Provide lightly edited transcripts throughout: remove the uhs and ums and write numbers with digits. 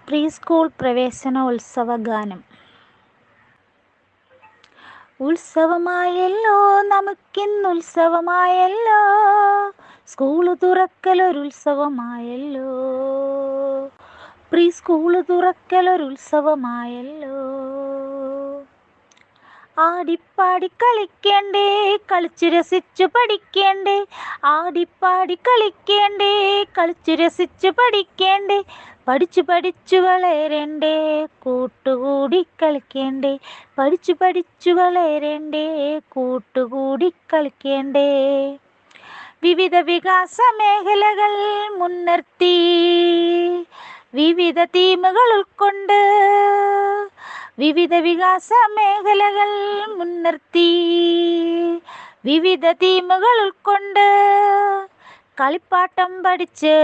Pre school പ്രവേശനോത്സവഗാനം. ഉത്സവമായല്ലോ നമുക്കിന്നുത്സവമായല്ലോ, സ്കൂള് തുറക്കലൊരുത്സവമായല്ലോ, പ്രീ സ്കൂള് തുറക്കലൊരുത്സവമായല്ലോ. ആടിപ്പാടി കളിക്കേണ്ടേ, കളിച്ചു രസിച്ചു പഠിക്കേണ്ടേ, ആടിപ്പാടി കളിക്കേണ്ടേ, കളിച്ചു രസിച്ചു പഠിക്കേണ്ടേ, പഠിച്ചു പഠിച്ചു വളരേണ്ടേ, കൂട്ടുകൂടി കളിക്കേണ്ടേ, പഠിച്ചു പഠിച്ചു വളരേണ്ടേ, കൂട്ടുകൂടി കളിക്കേണ്ടേ. വിവിധ വികാസ മേഖലകൾ മുൻനിർത്തി വിവിധ തീമുകൾ ഉൾക്കൊണ്ട്, വിവിധ വികാസ മേഖലകൾ മുൻനിർത്തി വിവിധ തീമുകൾ ഉൾക്കൊണ്ട്, കളിപ്പാട്ടം പഠിച്ച്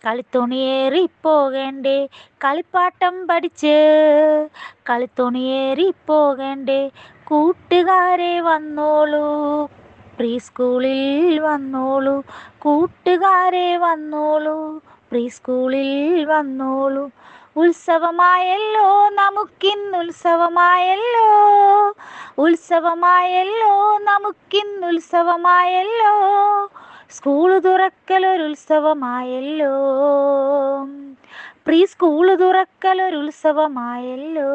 കളിത്തുണിയേറി പോകേണ്ടേ, കളിപ്പാട്ടം പഠിച്ച് കളിത്തുണിയേറി പോകേണ്ടേ, കൂട്ടുകാരെ വന്നോളൂ പ്രീ സ്കൂളിൽ വന്നോളൂ, കൂട്ടുകാരെ വന്നോളൂ പ്രീ സ്കൂളിൽ വന്നോളൂ. ഉത്സവമായല്ലോ നമുക്കിന്നുത്സവമായല്ലോ, ഉത്സവമായല്ലോ നമുക്കിന്നുത്സവമായല്ലോ, സ്കൂള് തുറക്കലൊരുത്സവമായല്ലോ, പ്രീ സ്കൂള് തുറക്കലൊരുത്സവമായല്ലോ.